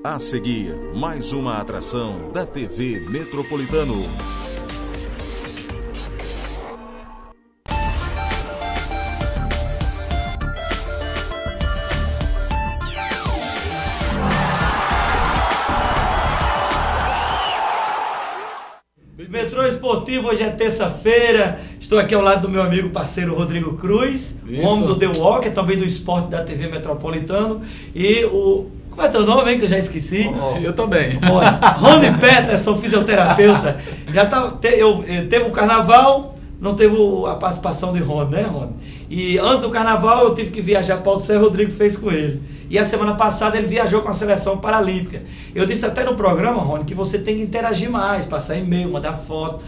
A seguir, mais uma atração da TV Metropolitano. Metrô Esportivo, hoje é terça-feira. Estou aqui ao lado do meu amigo parceiro Rodrigo Cruz, homem do The Walker, também do esporte da TV Metropolitano. E o... Como é teu nome, hein, que eu já esqueci? Eu também. Rony Peterson, fisioterapeuta. Teve o carnaval, não teve a participação de Rony, né, Rony? E antes do carnaval eu tive que viajar para o Céu, Rodrigo fez com ele. E a semana passada ele viajou com a seleção paralímpica. Eu disse até no programa, Rony, que você tem que interagir mais, passar e-mail, mandar foto,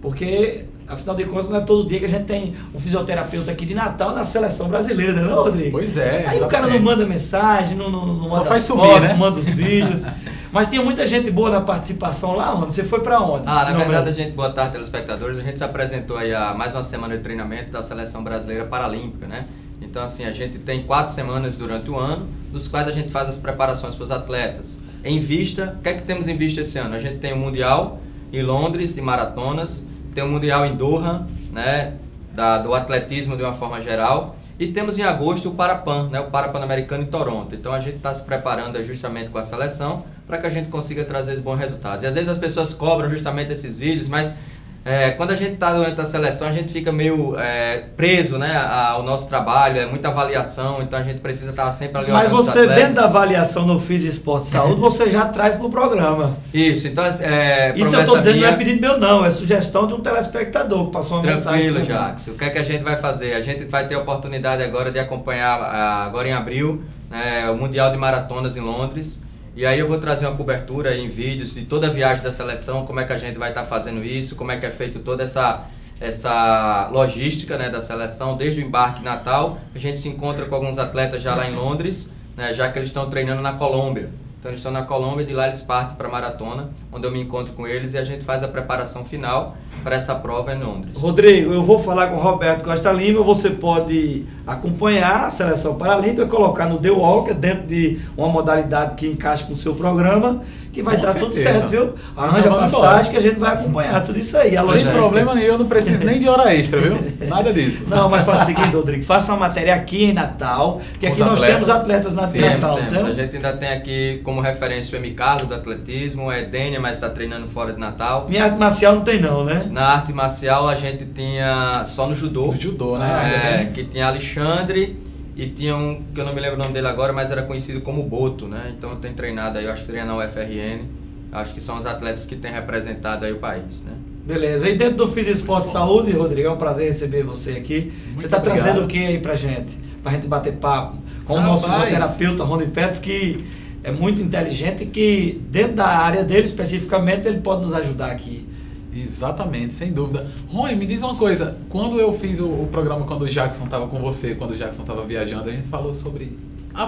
porque afinal de contas não é todo dia que a gente tem um fisioterapeuta aqui de Natal na seleção brasileira, não é, Rodrigo? Pois é. Aí exatamente. O cara não manda mensagem, não manda só faz fotos, subir, né? não manda os vídeos. Mas tinha muita gente boa na participação lá, Rony. Você foi para onde? Na verdade, boa tarde, telespectadores. A gente se apresentou aí a mais uma semana de treinamento da seleção brasileira paralímpica, né? Então, assim, a gente tem 4 semanas durante o ano, nos quais a gente faz as preparações para os atletas. Em vista, o que é que temos em vista esse ano? A gente tem o Mundial em Londres, de maratonas, tem o Mundial em Doha, né, do atletismo de uma forma geral, e temos em agosto o Parapan, né, o Parapan-Americano em Toronto. Então, a gente está se preparando justamente com a seleção para que a gente consiga trazer os bons resultados. E às vezes as pessoas cobram justamente esses vídeos, mas... quando a gente está durante a seleção, a gente fica meio preso, né, ao nosso trabalho, é muita avaliação, então a gente precisa estar sempre ali olhando. Mas você, dentro da avaliação no Fiz Esporte Saúde, você já traz para o programa. Isso, então... Isso eu estou dizendo, não é pedido meu não, é sugestão de um telespectador que passou uma mensagem. Tranquilo, Jackson. O que é que a gente vai fazer? A gente vai ter a oportunidade agora de acompanhar, agora em abril, o Mundial de Maratonas em Londres. E aí eu vou trazer uma cobertura em vídeos de toda a viagem da seleção, como é que a gente vai estar fazendo isso, como é que é feito toda essa logística, né, da seleção, desde o embarque Natal. A gente se encontra com alguns atletas já lá em Londres, né, já que eles estão treinando na Colômbia. Então eles estão na Colômbia e de lá eles partem para a maratona, onde eu me encontro com eles e a gente faz a preparação final para essa prova em Londres. Rodrigo, eu vou falar com o Roberto Costa Lima, você pode acompanhar a seleção paralímpica, colocar no The Walker, dentro de uma modalidade que encaixe com o seu programa, que vai dar tudo certo, viu? Arranja a passagem que a gente vai acompanhar tudo isso aí. Sem problema nenhum, eu não preciso nem de hora extra, viu? Nada disso. Não, mas faz o seguinte, Rodrigo, faça uma matéria aqui em Natal, porque aqui nós temos atletas na Natal. A gente ainda tem aqui como referência o M. Carlos do atletismo, é Dênia, mas está treinando fora de Natal. Minha arte marcial não tem não, né? Na arte marcial a gente tinha só no judô. No judô, né? Que tinha Alexandre e tinha um, que eu não me lembro o nome dele agora, mas era conhecido como Boto, né? Então eu tenho treinado aí, eu acho que treina na UFRN. Acho que são os atletas que têm representado aí o país, né? Beleza. E dentro do Fiz Esporte Saúde, Rodrigo, é um prazer receber você aqui. Muito você está trazendo o que aí pra gente? Pra gente bater papo com o nosso fisioterapeuta Rony Peterson, que é muito inteligente e que dentro da área dele especificamente ele pode nos ajudar aqui. Exatamente, sem dúvida. Rony, me diz uma coisa, quando eu fiz o programa, quando o Jackson estava com você, quando o Jackson estava viajando, a gente falou sobre...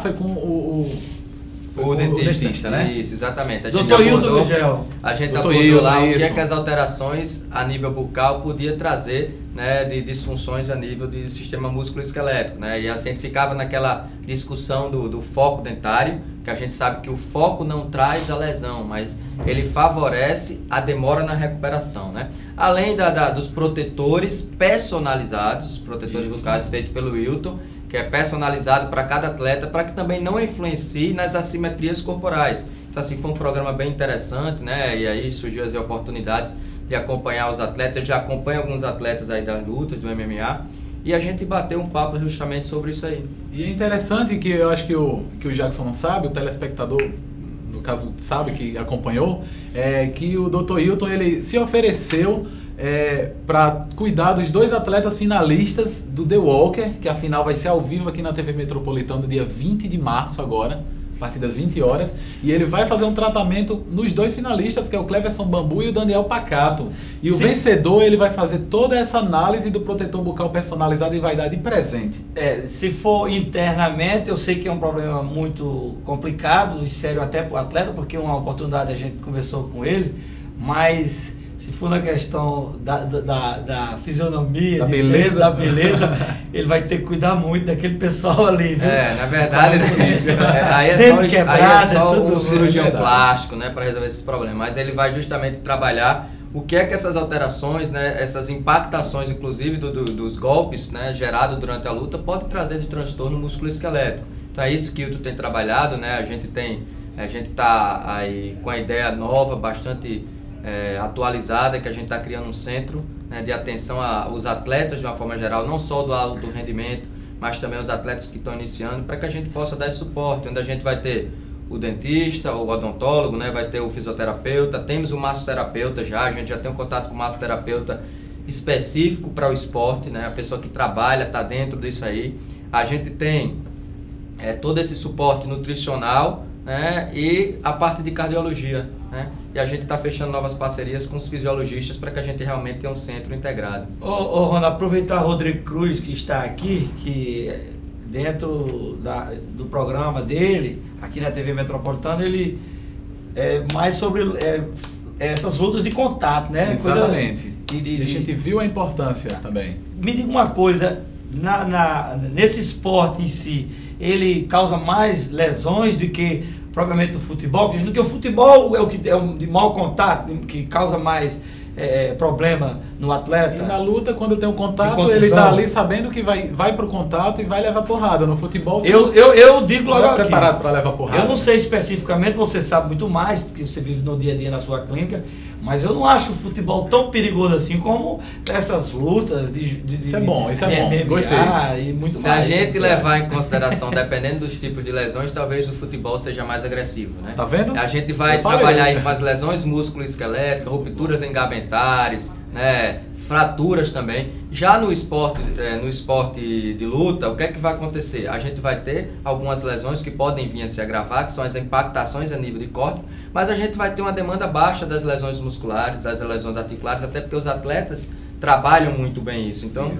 foi com o dentista, né? Isso, exatamente. A gente Dr. Hilton Gugel. A gente abordou lá o que é que as alterações a nível bucal podia trazer, né, de disfunções a nível do sistema músculo-esquelético, né? E a gente ficava naquela discussão do foco dentário, que a gente sabe que o foco não traz a lesão, mas ele favorece a demora na recuperação, né? Além dos protetores personalizados, os protetores bucais feitos pelo Hilton, que é personalizado para cada atleta, para que também não influencie nas assimetrias corporais. Então, assim, foi um programa bem interessante, né? E aí surgiu as oportunidades de acompanhar os atletas. A gente já acompanha alguns atletas aí das lutas, do MMA, e a gente bateu um papo justamente sobre isso aí. E é interessante que eu acho que o Jackson não sabe, o telespectador, no caso, sabe, que acompanhou, que o Dr. Hilton, ele se ofereceu para cuidar dos 2 atletas finalistas do The Walker, que a final vai ser ao vivo aqui na TV Metropolitana no dia 20 de março agora, a partir das 20 horas, e ele vai fazer um tratamento nos 2 finalistas, que é o Cleverson Bambu e o Daniel Pacato. E o vencedor, ele vai fazer toda essa análise do protetor bucal personalizado e vai dar de presente. Se for internamente, eu sei que é um problema muito complicado e sério até para o atleta, porque uma oportunidade a gente conversou com ele, mas Se for na questão da fisionomia, da beleza, ele vai ter que cuidar muito daquele pessoal ali, viu? Na verdade, aí é só um cirurgião plástico, né, para resolver esses problemas. Mas ele vai justamente trabalhar o que é que essas alterações, né, essas impactações, inclusive dos golpes, né, gerados durante a luta, pode trazer de transtorno musculoesquelético. Então é isso que o Tu tem trabalhado, né? A gente está aí com a ideia nova, bastante atualizada, que a gente está criando um centro, né, de atenção aos atletas de uma forma geral, não só do alto rendimento, mas também os atletas que estão iniciando, para que a gente possa dar esse suporte, onde a gente vai ter o dentista, o odontólogo, né, vai ter o fisioterapeuta, temos o massoterapeuta a gente já tem um contato com o massoterapeuta específico para o esporte, né, a pessoa que trabalha, está dentro disso aí. A gente tem todo esse suporte nutricional, né, e a parte de cardiologia, né, e a gente está fechando novas parcerias com os fisiologistas para que a gente realmente tenha um centro integrado. Ronaldo, aproveitar o Rodrigo Cruz que está aqui, que dentro do programa dele, aqui na TV Metropolitana, ele é mais sobre essas lutas de contato, né? Exatamente. E a gente viu a importância também. Me diga uma coisa, nesse esporte em si, ele causa mais lesões do que propriamente do futebol? Porque o futebol é o que é de mau contato, que causa mais problema no atleta. E na luta, quando tem um contato, ele está ali sabendo que vai pro contato e vai levar porrada. No futebol, eu digo logo aqui, preparado para levar porrada. Eu não sei especificamente, você sabe muito mais, que você vive no dia a dia na sua clínica, mas eu não acho o futebol tão perigoso assim como essas lutas isso é bom, MMA, gostei. E muito Se mais. a gente levar em consideração, dependendo dos tipos de lesões, talvez o futebol seja mais agressivo, né? Tá vendo? A gente vai trabalhar aí com as lesões musculoesqueléticas, rupturas ligamentares, né? Fraturas também. Já no esporte de luta, o que é que vai acontecer? A gente vai ter algumas lesões que podem vir a se agravar, que são as impactações a nível de corte, mas a gente vai ter uma demanda baixa das lesões musculares, das lesões articulares, até porque os atletas trabalham muito bem isso. Então,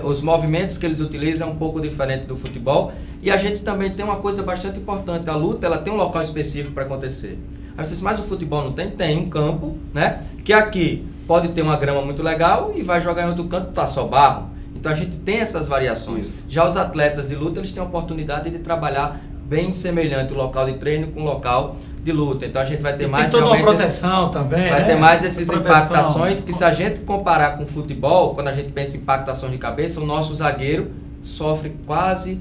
os movimentos que eles utilizam é um pouco diferente do futebol. E a gente também tem uma coisa bastante importante. A luta, ela tem um local específico para acontecer. Aí você diz, mas o futebol não tem? Tem um campo, né? Que aqui pode ter uma grama muito legal e vai jogar em outro canto, tá só barro. Então a gente tem essas variações. Isso. Já os atletas de luta, eles têm a oportunidade de trabalhar bem semelhante o local de treino com o local de luta. Então a gente vai ter mais toda uma proteção também. Vai ter mais essas impactações que, se a gente comparar com o futebol, quando a gente pensa em impactações de cabeça, o nosso zagueiro sofre quase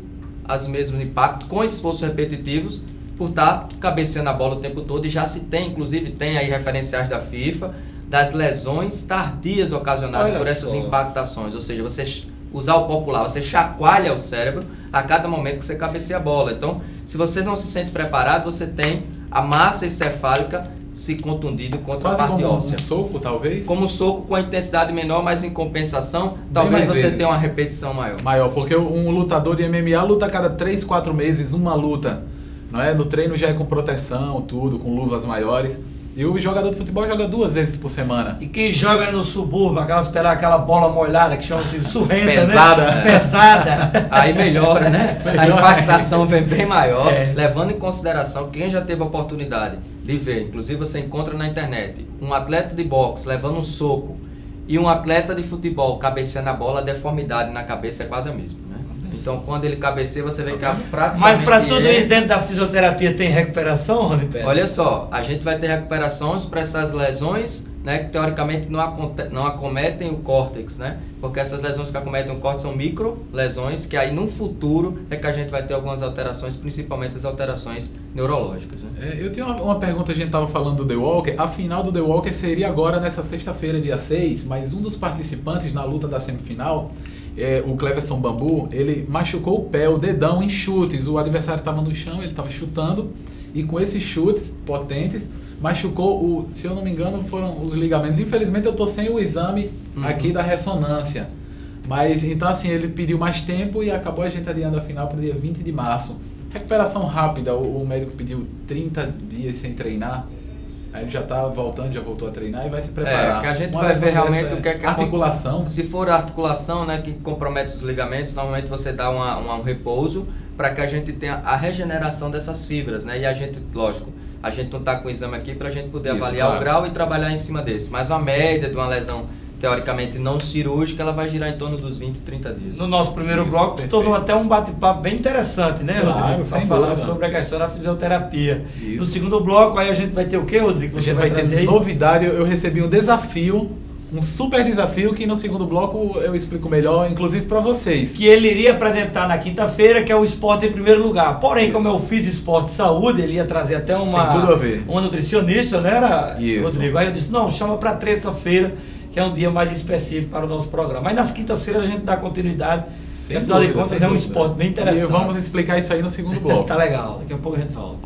os mesmos impactos, com esforços repetitivos, por estar cabeceando a bola o tempo todo. E já se tem, inclusive tem aí referenciais da FIFA, das lesões tardias ocasionadas por essas impactações. Ou seja, você usar o popular, você chacoalha o cérebro a cada momento que você cabeceia a bola. Então, se você não se sente preparado, você tem a massa encefálica se contundindo contra a parte óssea. Como um soco, talvez? Como um soco com a intensidade menor, mas em compensação, talvez você tenha uma repetição maior. Maior, porque um lutador de MMA luta a cada 3, 4 meses uma luta. Não é? No treino já é com proteção, tudo, com luvas maiores. E o jogador de futebol joga 2 vezes por semana. E quem joga no subúrbio, aquela bola molhada que chama-se surrenta, pesada, né? Pesada. Aí melhora, né? A impactação vem bem maior, levando em consideração que quem já teve a oportunidade de ver, inclusive você encontra na internet, um atleta de boxe levando um soco e um atleta de futebol cabeceando a bola, a deformidade na cabeça é quase a mesma. Então, quando ele cabeceia, você vê que praticamente... Mas para tudo isso, dentro da fisioterapia, tem recuperação, Rony Pérez? Olha só, a gente vai ter recuperações para essas lesões, né, que teoricamente não acometem o córtex, né? Porque essas lesões que acometem o córtex são micro lesões, que aí no futuro é que a gente vai ter algumas alterações, principalmente as alterações neurológicas. Né? Eu tenho uma pergunta, a gente estava falando do The Walker, a final do The Walker seria agora nessa sexta-feira, dia 6, mas um dos participantes na luta da semifinal... o Cleverson Bambu, ele machucou o pé, o dedão em chutes. O adversário estava no chão, ele estava chutando e com esses chutes potentes machucou se eu não me engano, foram os ligamentos. Infelizmente eu estou sem o exame aqui da ressonância. Mas então assim, ele pediu mais tempo e acabou a gente adiando a final para o dia 20 de março. Recuperação rápida, o médico pediu 30 dias sem treinar. Aí ele já está voltando, já voltou a treinar e vai se preparar. Que a gente vai ver realmente o que é articulação. Se for a articulação, né, que compromete os ligamentos, normalmente você dá um repouso para que a gente tenha a regeneração dessas fibras, né? E a gente, lógico, a gente não está com o exame aqui para a gente poder Isso, avaliar claro. o grau e trabalhar em cima desse. Mas uma média de uma lesão teoricamente não cirúrgica, ela vai girar em torno dos 20, 30 dias. No nosso primeiro Isso, bloco, perfeito. tornou até um bate-papo bem interessante, né, Claro, Rodrigo? Para sem falar dúvida. sobre a questão da fisioterapia. Isso. No segundo bloco, aí a gente vai ter o quê, Rodrigo? A gente vai ter novidade. Eu recebi um desafio, um super desafio que no segundo bloco eu explico melhor, inclusive para vocês. Que ele iria apresentar na quinta-feira, que é o esporte em primeiro lugar. Porém, Isso. como eu fiz esporte e saúde, ele ia trazer até uma, Tem tudo a ver. uma nutricionista, né, Isso. Rodrigo? Aí eu disse, não, chama para terça-feira, que é um dia mais específico para o nosso programa. Mas nas quintas-feiras a gente dá continuidade, Sem afinal de dúvida, contas sem é um dúvida. esporte bem interessante. E vamos explicar isso aí no segundo bloco. Tá legal, daqui a pouco a gente fala.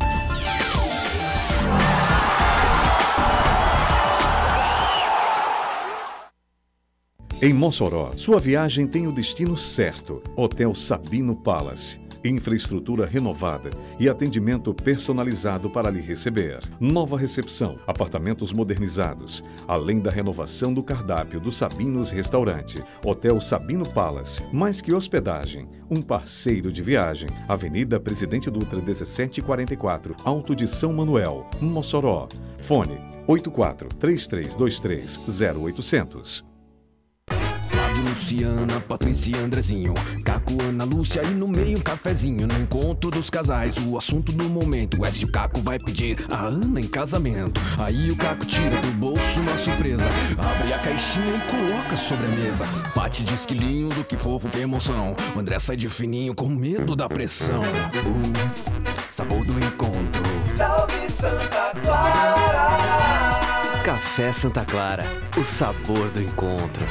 Em Mossoró, sua viagem tem o destino certo. Hotel Sabino Palace. Infraestrutura renovada e atendimento personalizado para lhe receber. Nova recepção, apartamentos modernizados, além da renovação do cardápio do Sabinos Restaurante. Hotel Sabino Palace, mais que hospedagem, um parceiro de viagem. Avenida Presidente Dutra 1744, Alto de São Manuel, Mossoró. Fone 84-3323-0800. Luciana, Patrícia e Andrezinho, Caco, Ana, Lúcia e no meio um cafezinho. No encontro dos casais, o assunto do momento é se o Caco vai pedir a Ana em casamento. Aí o Caco tira do bolso uma surpresa, abre a caixinha e coloca sobre a mesa. Bate de esquilinho do que fofo, que emoção. O André sai de fininho com medo da pressão. Sabor do encontro. Salve Santa Clara! Café Santa Clara, o sabor do encontro.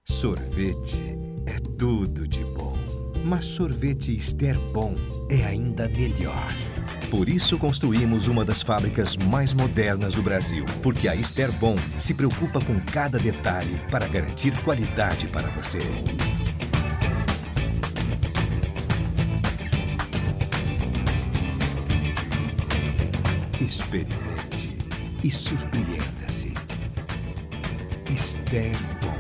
Sorvete é tudo de bom, mas sorvete Ester Bom é ainda melhor. Por isso construímos uma das fábricas mais modernas do Brasil, porque a Ester Bom se preocupa com cada detalhe para garantir qualidade para você. Experimente e surpreenda-se. Ester Bom.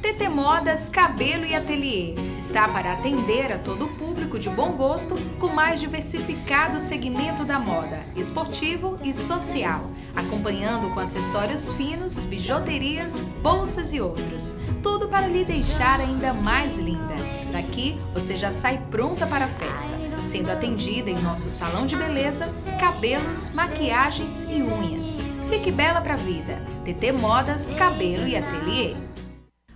TT Modas Cabelo e Ateliê está para atender a todo o público de bom gosto com mais diversificado segmento da moda, esportivo e social, acompanhando com acessórios finos, bijuterias, bolsas e outros. Tudo para lhe deixar ainda mais linda. Daqui você já sai pronta para a festa, sendo atendida em nosso salão de beleza, cabelos, maquiagens e unhas. Fique bela pra vida. TT Modas Cabelo e Ateliê.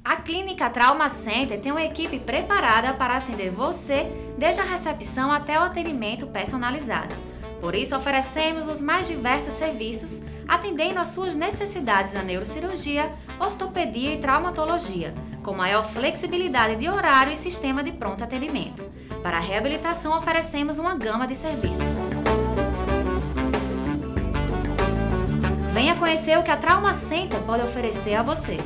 A Clínica Trauma Center tem uma equipe preparada para atender você desde a recepção até o atendimento personalizado. Por isso, oferecemos os mais diversos serviços, atendendo às suas necessidades na neurocirurgia, ortopedia e traumatologia, com maior flexibilidade de horário e sistema de pronto atendimento. Para a reabilitação, oferecemos uma gama de serviços. Venha conhecer o que a Trauma Center pode oferecer a você.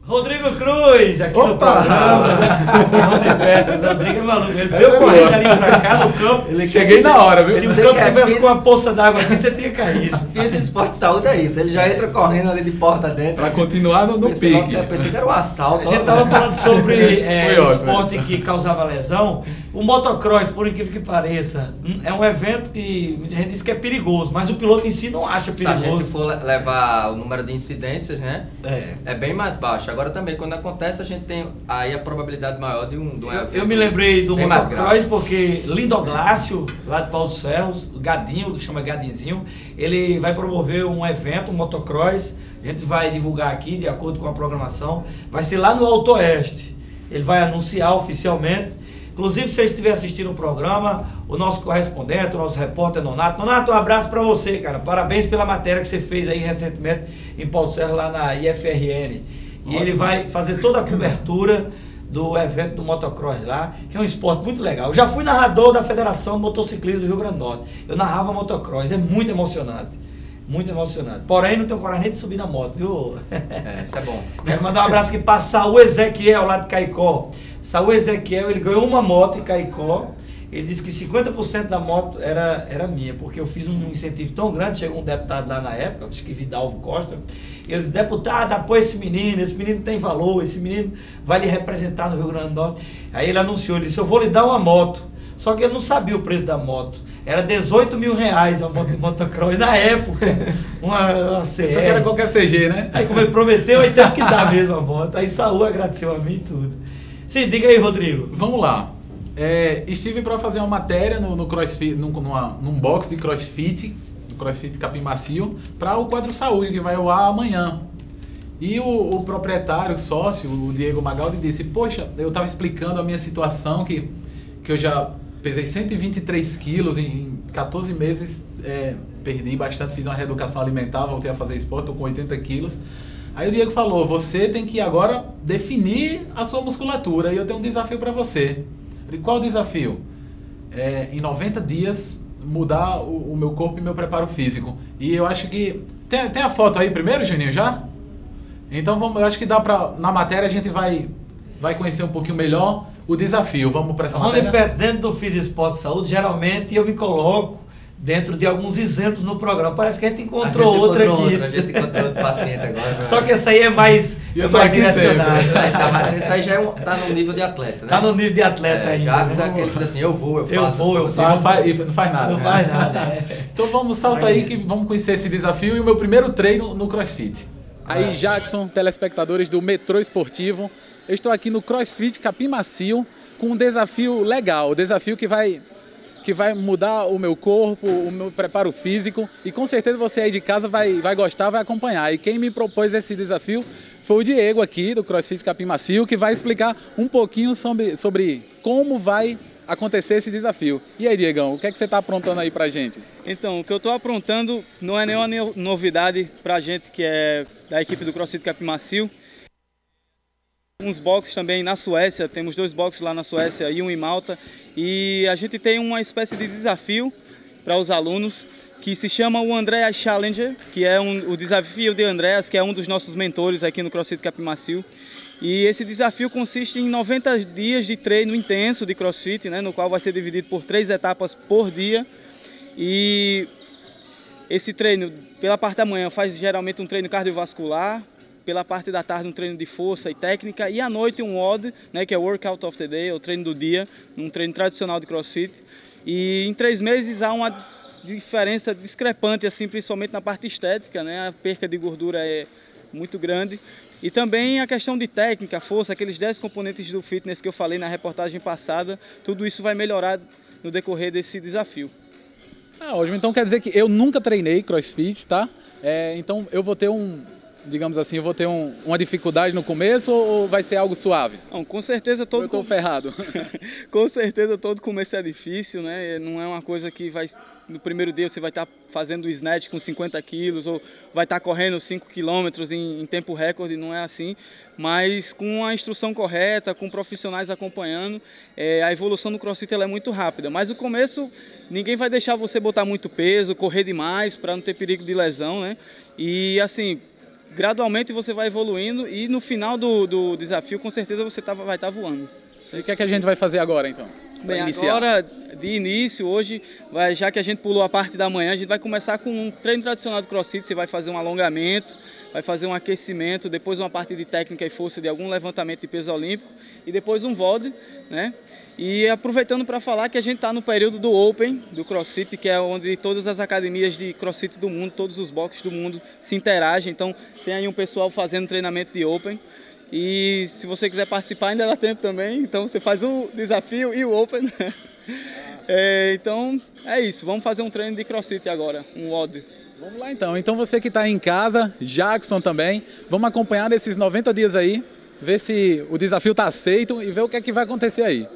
Rodrigo Cruz, aqui no Opa! programa. Rodrigo é maluco. Ele veio correndo ali pra cá no campo. Cheguei na hora, viu? Se o campo tivesse com uma poça d'água aqui, você tinha caído. Fiz esporte de saúde é isso, ele já entra correndo ali de porta dentro. Pra continuar no Pensei pique. eu pensei que era um assalto. A gente tava falando sobre Foi ótimo, esporte que causava lesão. O motocross, por incrível que pareça, é um evento que muita gente diz que é perigoso, mas o piloto em si não acha Se a gente perigoso. for levar o número de incidências, né? É. É bem mais baixo. Agora também, quando acontece, a gente tem aí a probabilidade maior de um evento. Eu me lembrei do bem mais motocross grave. porque Lindoglácio, lá de Pau dos Ferros, o Gadinho, que chama Gadinzinho, ele vai promover um evento, um motocross. A gente vai divulgar aqui, de acordo com a programação. Vai ser lá no Alto Oeste. Ele vai anunciar oficialmente. Inclusive, se você estiver assistindo o programa, o nosso correspondente, o nosso repórter Nonato. Nonato, um abraço para você, cara. Parabéns pela matéria que você fez aí recentemente em Pau dos Ferros, lá na IFRN. E ele vai fazer toda a cobertura do evento do motocross lá, que é um esporte muito legal. Eu já fui narrador da Federação de Motociclismo do Rio Grande do Norte. Eu narrava motocross, é muito emocionante. Muito emocionante. Porém, não tenho coragem nem de subir na moto, viu? Isso é bom. Quero mandar um abraço aqui para Saúl Ezequiel, lá de Caicó. Saúl Ezequiel, ele ganhou uma moto em Caicó ele disse que 50% da moto era minha, porque eu fiz um incentivo tão grande, chegou um deputado lá na época, acho que Vidalvo Costa, e ele disse, deputado, apoia esse menino tem valor, esse menino vai lhe representar no Rio Grande do Norte. Aí ele anunciou, ele disse, eu vou lhe dar uma moto. Só que ele não sabia o preço da moto. Era 18 mil reais a moto de motocross. E na época, uma CR. Só que era qualquer CG, né? Aí como ele prometeu, aí teve que dar mesmo a moto. Aí Saúl agradeceu a mim e tudo. Sim, diga aí, Rodrigo. Vamos lá. Estive para fazer uma matéria no CrossFit, num box de CrossFit, no CrossFit Capim Macio, para o Quadro Saúde, que vai ao ar amanhã. E o proprietário, o sócio, o Diego Magaldi, disse, poxa, eu estava explicando a minha situação, que eu já pesei 123 quilos em 14 meses, perdi bastante, fiz uma reeducação alimentar, voltei a fazer esporte, estou com 80 quilos. Aí o Diego falou, você tem que agora definir a sua musculatura e eu tenho um desafio para você. Eu falei, qual o desafio? Em 90 dias, mudar o meu corpo e meu preparo físico. E eu acho que... Tem a foto aí primeiro, Juninho, já? Então eu acho que dá para... Na matéria a gente vai conhecer um pouquinho melhor o desafio. Vamos para essa matéria? Rony Petz, dentro do Fiz Esporte Saúde, geralmente eu me coloco dentro de alguns exemplos no programa. Parece que a gente encontrou outra aqui. A gente encontrou outro paciente agora. Só que esse aí é mais direcionado. Esse aí já tá no nível de atleta, né? Tá no nível de atleta ainda. Jacques é aquele que diz assim, eu faço. Não faz nada. Não faz nada. Então vamos, salta aí que vamos conhecer esse desafio e o meu primeiro treino no CrossFit. Aí, Jackson, telespectadores do Metrô Esportivo, eu estou aqui no CrossFit Capim Macio com um desafio legal, um desafio que vai mudar o meu corpo, o meu preparo físico e com certeza você aí de casa vai gostar, vai acompanhar. E quem me propôs esse desafio foi o Diego aqui do CrossFit Capim Macio, que vai explicar um pouquinho sobre como vai acontecer esse desafio. E aí, Diegão, o que é que você está aprontando aí pra gente? Então, o que eu estou aprontando não é nenhuma novidade pra gente que é da equipe do CrossFit Capim Macio. Uns boxes também na Suécia, temos 2 boxes lá na Suécia e um em Malta. E a gente tem uma espécie de desafio para os alunos que se chama o Andreas Challenger, que é o desafio de Andreas, que é um dos nossos mentores aqui no CrossFit Capim Macio. E esse desafio consiste em 90 dias de treino intenso de CrossFit, né, no qual vai ser dividido por 3 etapas por dia. E esse treino, pela parte da manhã, faz geralmente um treino cardiovascular, pela parte da tarde um treino de força e técnica, e à noite um WOD, né, que é o Workout of the Day, o treino do dia, um treino tradicional de CrossFit. E em 3 meses há uma diferença discrepante, assim, principalmente na parte estética, né, a perca de gordura é muito grande. E também a questão de técnica, força, aqueles 10 componentes do fitness que eu falei na reportagem passada, tudo isso vai melhorar no decorrer desse desafio. Ótimo, então quer dizer que eu nunca treinei CrossFit, tá? Então eu vou ter digamos assim, eu vou ter uma dificuldade no começo ou vai ser algo suave? Não, com certeza todo... Eu estou ferrado. Com certeza todo começo é difícil, né? Não é uma coisa que vai... No primeiro dia você vai estar fazendo o snatch com 50 quilos ou vai estar correndo 5 quilômetros em tempo recorde, não é assim. Mas com a instrução correta, com profissionais acompanhando, a evolução no CrossFit ela é muito rápida. Mas o começo, ninguém vai deixar você botar muito peso, correr demais para não ter perigo de lesão, né? E assim... Gradualmente você vai evoluindo e no final do desafio, com certeza você vai estar voando. E o que é que a gente vai fazer agora, então? Bem, agora, de início, hoje, já que a gente pulou a parte da manhã, a gente vai começar com um treino tradicional de CrossFit. Você vai fazer um alongamento, vai fazer um aquecimento, depois uma parte de técnica e força de algum levantamento de peso olímpico e depois um VOD, né? E aproveitando para falar que a gente está no período do Open, do CrossFit, que é onde todas as academias de CrossFit do mundo, todos os boxes do mundo se interagem. Então tem aí um pessoal fazendo treinamento de Open. E se você quiser participar ainda dá tempo também, então você faz o desafio e o Open. Então é isso, vamos fazer um treino de CrossFit agora, um WOD. Vamos lá então, então você que está em casa, Jackson também, vamos acompanhar nesses 90 dias aí, ver se o desafio está aceito e ver o que é que vai acontecer aí.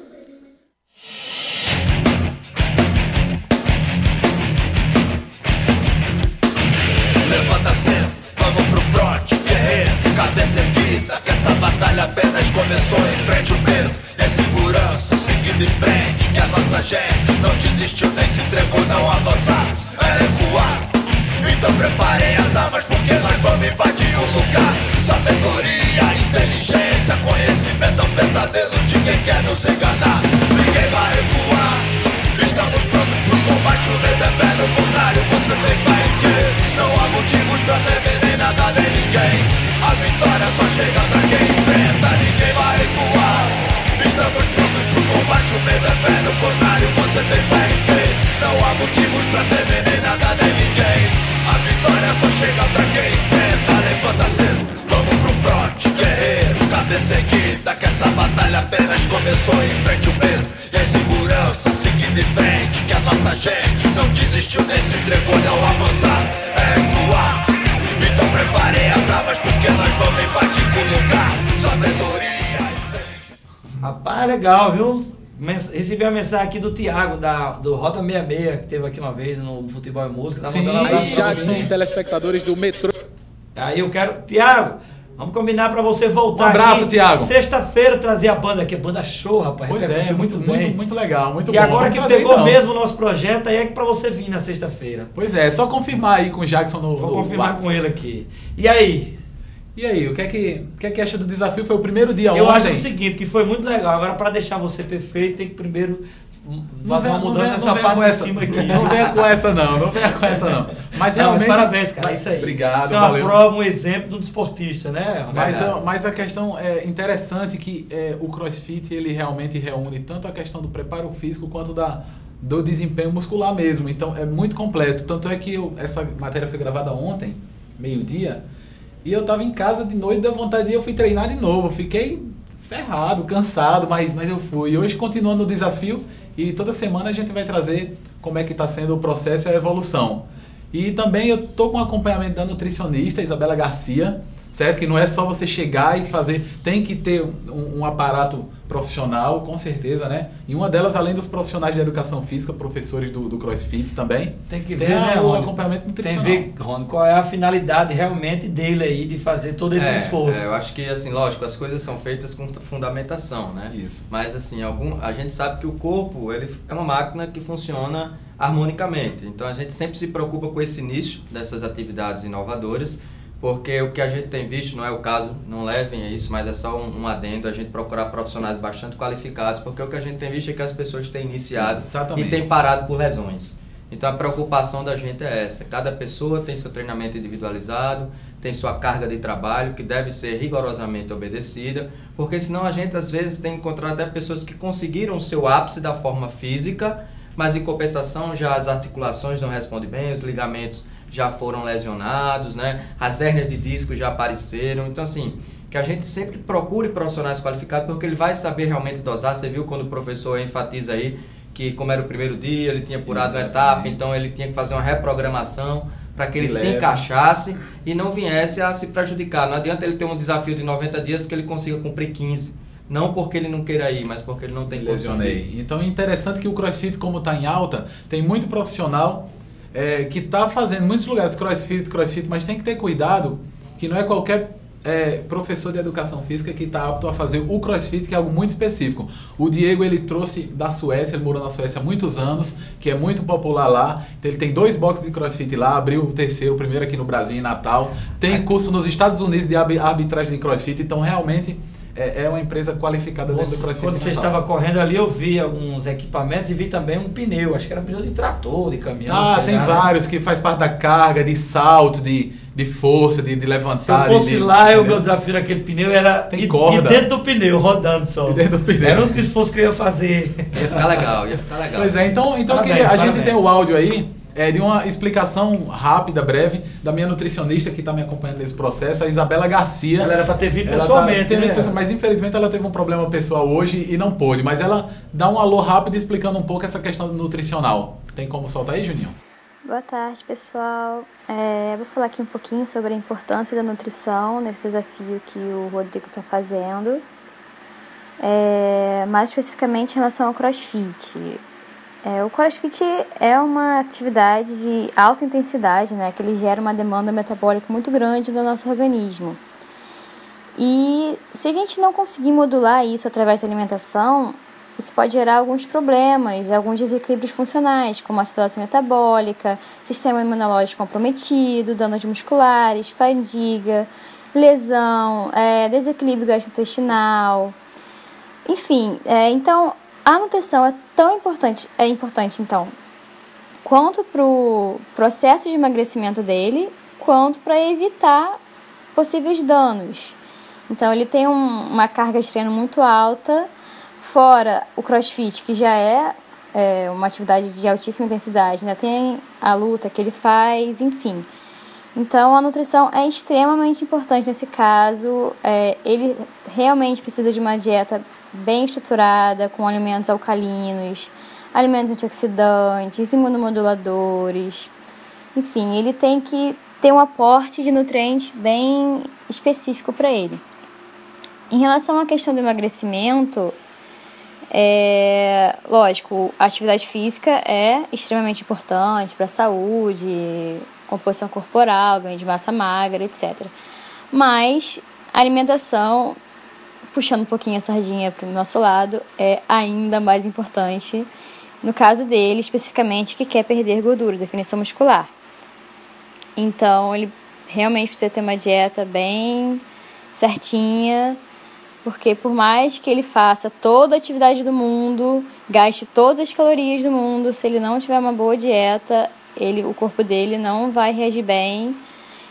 Levanta sempre, vamos pro front, guerreiro, cabeça erguida, que essa batalha apenas começou. Enfrente o medo, é segurança, seguindo em frente, que a nossa gente não desistiu nem se entregou, não avançar, é recuar. Então preparem as armas porque nós vamos invadir o lugar. Sabedoria, inteligência, conhecimento é o pesadelo de quem quer nos enganar. Ninguém vai recuar. chega pra quem enfrenta. Levanta cedo, vamos pro fronte, guerreiro, cabeça erguida, que essa batalha apenas começou. Enfrente o medo e a insegurança, seguindo em frente, que a nossa gente não desistiu nem se entregou. Não avançar é recuar, então preparem as armas, porque nós vamos invadir com o lugar. Sabedoria, inteligência. Rapaz, legal, viu? Recebi a mensagem aqui do Thiago, do Rota 66, que teve aqui uma vez no Futebol e Música. Tá Sim, aí Jackson, telespectadores do metrô. Aí eu quero... Thiago, vamos combinar pra você voltar. Um abraço, aqui. Thiago. Sexta-feira trazer a banda aqui, banda show, rapaz. Pois é, muito legal, muito bom. E agora Vamos que trazer, pegou então mesmo o nosso projeto, aí é pra você vir na sexta-feira. Pois é só confirmar aí com o Jackson Vou confirmar com ele aqui. E aí? E aí, o que é que acha do desafio? Foi o primeiro dia ontem? Eu acho o seguinte, que foi muito legal. Agora, para deixar você perfeito, tem que primeiro fazer uma mudança nessa parte de cima aqui. Não venha com essa não. Mas realmente... Mas parabéns, cara, isso aí. Obrigado, isso é uma valeu. prova, um exemplo de um desportista, né? Mas a questão é interessante que o CrossFit, ele realmente reúne tanto a questão do preparo físico quanto do desempenho muscular mesmo. Então, é muito completo. Tanto é que essa matéria foi gravada ontem, meio-dia, e eu tava em casa de noite, deu vontade de eu fui treinar de novo. Fiquei ferrado, cansado, mas eu fui. E hoje continuando o desafio e toda semana a gente vai trazer como é que está sendo o processo e a evolução. E também eu tô com acompanhamento da nutricionista Isabela Garcia, certo? Que não é só você chegar e fazer, tem que ter um aparato profissional, com certeza, né? E uma delas, além dos profissionais de educação física, professores do CrossFit também, tem que ver, né, o acompanhamento nutricional. Tem que ver, Rony, qual é a finalidade realmente dele aí de fazer todo esse esforço. Eu acho que, assim, lógico, as coisas são feitas com fundamentação, né? Isso. Mas, assim, a gente sabe que o corpo, ele é uma máquina que funciona harmonicamente. Então, a gente sempre se preocupa com esse nicho dessas atividades inovadoras, porque o que a gente tem visto, não é o caso, não levem a isso, mas é só um adendo, a gente procurar profissionais bastante qualificados, porque o que a gente tem visto é que as pessoas têm iniciado e têm parado por lesões. Então a preocupação da gente é essa, cada pessoa tem seu treinamento individualizado, tem sua carga de trabalho que deve ser rigorosamente obedecida, porque senão a gente às vezes tem encontrado até pessoas que conseguiram o seu ápice da forma física, mas em compensação já as articulações não respondem bem, os ligamentos já foram lesionados, né? As hérnias de disco já apareceram. Então, assim, que a gente sempre procure profissionais qualificados, porque ele vai saber realmente dosar. Você viu quando o professor enfatiza aí que, como era o primeiro dia, ele tinha purado uma etapa, então ele tinha que fazer uma reprogramação para que ele se encaixasse e não viesse a se prejudicar. Não adianta ele ter um desafio de 90 dias que ele consiga cumprir 15. Não porque ele não queira ir, mas porque ele não tem condição. Então é interessante que o CrossFit, como está em alta, tem muito profissional que está fazendo muitos lugares crossfit, mas tem que ter cuidado que não é qualquer professor de educação física que está apto a fazer o CrossFit, que é algo muito específico. O Diego, ele trouxe da Suécia, ele morou na Suécia há muitos anos, que é muito popular lá. Então, ele tem 2 boxes de CrossFit lá, abriu o primeiro aqui no Brasil, em Natal. Tem curso nos Estados Unidos de arbitragem de CrossFit, então realmente é uma empresa qualificada dentro do CrossFit. Quando você estava correndo ali, eu vi alguns equipamentos e vi também um pneu, acho que era pneu de trator, de caminhão. Tem vários que faz parte da carga, de salto, de força, de levantar. Se eu fosse lá, o meu desafio naquele pneu era ir dentro do pneu, rodando só. Dentro do pneu. Era um esforço que eu ia fazer. Ia ficar legal. Pois é, então a gente tem o áudio aí, de uma explicação rápida, breve, da minha nutricionista que está me acompanhando nesse processo, a Isabela Garcia. Ela era para ter vindo pessoalmente, mas infelizmente ela teve um problema pessoal hoje e não pôde. Mas ela dá um alô rápido explicando um pouco essa questão nutricional. Tem como soltar aí, Juninho? Boa tarde, pessoal. Vou falar aqui um pouquinho sobre a importância da nutrição nesse desafio que o Rodrigo está fazendo. Mais especificamente em relação ao CrossFit. O CrossFit é uma atividade de alta intensidade, né, que ele gera uma demanda metabólica muito grande no nosso organismo. E se a gente não conseguir modular isso através da alimentação, isso pode gerar alguns problemas, alguns desequilíbrios funcionais, como acidose metabólica, sistema imunológico comprometido, danos musculares, fadiga, lesão, desequilíbrio gastrointestinal, enfim. Então, a nutrição é importante então, quanto para o processo de emagrecimento dele, quanto para evitar possíveis danos. Então, ele tem uma carga de treino muito alta, fora o CrossFit, que já é uma atividade de altíssima intensidade, né? Tem a luta que ele faz, enfim. Então, a nutrição é extremamente importante nesse caso. Ele realmente precisa de uma dieta bem estruturada, com alimentos alcalinos, alimentos antioxidantes, imunomoduladores. Enfim, ele tem que ter um aporte de nutrientes bem específico para ele. Em relação à questão do emagrecimento, lógico, a atividade física é extremamente importante para a saúde, composição corporal, ganho de massa magra, etc. Mas a alimentação, puxando um pouquinho a sardinha para o nosso lado, é ainda mais importante no caso dele, especificamente, que quer perder gordura, definição muscular. Então, ele realmente precisa ter uma dieta bem certinha, porque por mais que ele faça toda a atividade do mundo, gaste todas as calorias do mundo, se ele não tiver uma boa dieta, o corpo dele não vai reagir bem.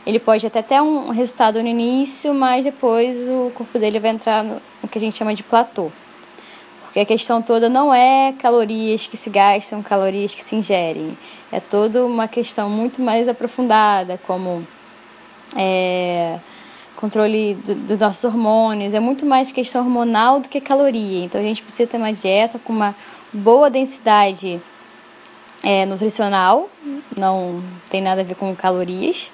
Ele pode até ter um resultado no início, mas depois o corpo dele vai entrar no que a gente chama de platô. Porque a questão toda não é calorias que se gastam, calorias que se ingerem. É toda uma questão muito mais aprofundada, como controle dos nossos hormônios. É muito mais questão hormonal do que caloria. Então a gente precisa ter uma dieta com uma boa densidade nutricional, não tem nada a ver com calorias,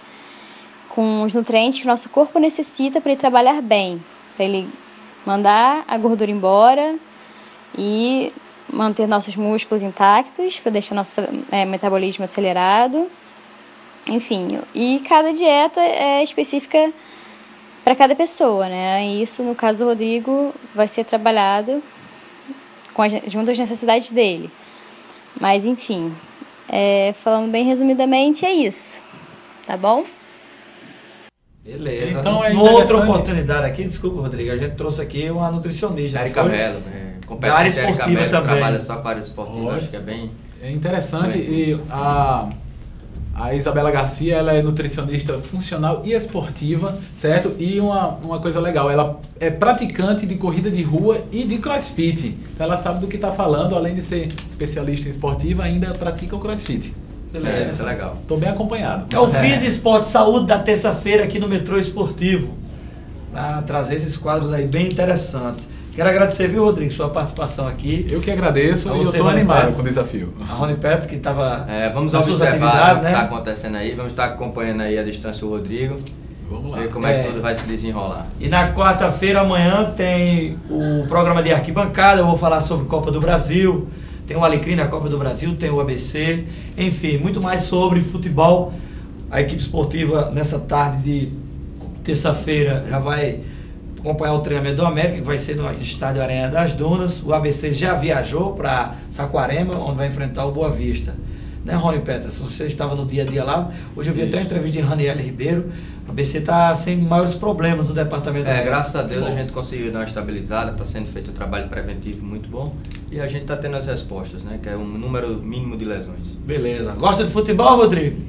com os nutrientes que o nosso corpo necessita para ele trabalhar bem, para ele mandar a gordura embora e manter nossos músculos intactos, para deixar nosso metabolismo acelerado. Enfim, e cada dieta é específica para cada pessoa, né? E isso, no caso do Rodrigo, vai ser trabalhado junto às necessidades dele. Mas, enfim, falando bem resumidamente, é isso. Tá bom? Beleza. Então, Numa outra oportunidade aqui, desculpa, Rodrigo, a gente trouxe aqui uma nutricionista. Érica Mello, da área esportiva também. Trabalha só com a área esportiva, acho que é bem... É interessante, e a Isabela Garcia, ela é nutricionista funcional e esportiva, certo? E uma coisa legal, ela é praticante de corrida de rua e de crossfit. Então ela sabe do que está falando, além de ser especialista em esportiva, ainda pratica o crossfit. Beleza. Isso é legal. Estou bem acompanhado. É o Fiz Esporte Saúde da terça-feira aqui no Metrô Esportivo. Para trazer esses quadros aí bem interessantes. Quero agradecer, viu, Rodrigo, sua participação aqui. Eu que agradeço e eu estou animado com o desafio. A Rony Peters, que estava vamos observar o que está acontecendo aí, vamos estar acompanhando aí a distância o Rodrigo. Vamos lá. Ver como é que tudo vai se desenrolar. E na quarta-feira, amanhã, tem o programa de arquibancada, eu vou falar sobre Copa do Brasil, tem o Alecrim na Copa do Brasil, tem o ABC, enfim, muito mais sobre futebol. A equipe esportiva, nessa tarde de terça-feira, já vai acompanhar o treinamento do América, que vai ser no estádio Aranha das Dunas. O ABC já viajou para Saquarema, onde vai enfrentar o Boa Vista. Né, Rony Peters? Você estava no dia a dia lá. Hoje eu vi até uma entrevista de Raniel Ribeiro. O ABC está sem maiores problemas no departamento. Graças a Deus a gente conseguiu dar uma estabilizada, está sendo feito um trabalho preventivo muito bom e a gente está tendo as respostas, né? Que é um número mínimo de lesões. Beleza. Gosta de futebol, Rodrigo?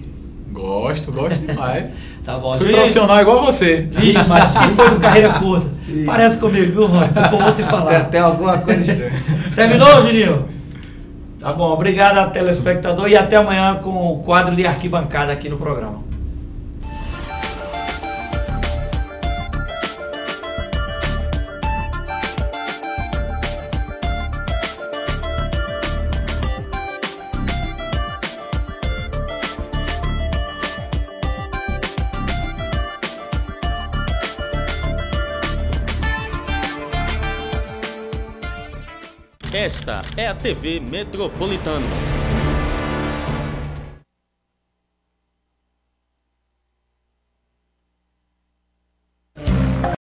Gosto demais. Tá bom. Fui profissional igual você. Vixe, mas se foi com carreira curta. Parece comigo, viu, Rony? Depois eu vou te falar. Tem até alguma coisa estranha. Terminou, Juninho? Tá bom. Obrigado, telespectador. E até amanhã com o quadro de arquibancada aqui no programa. Esta é a TV Metropolitana.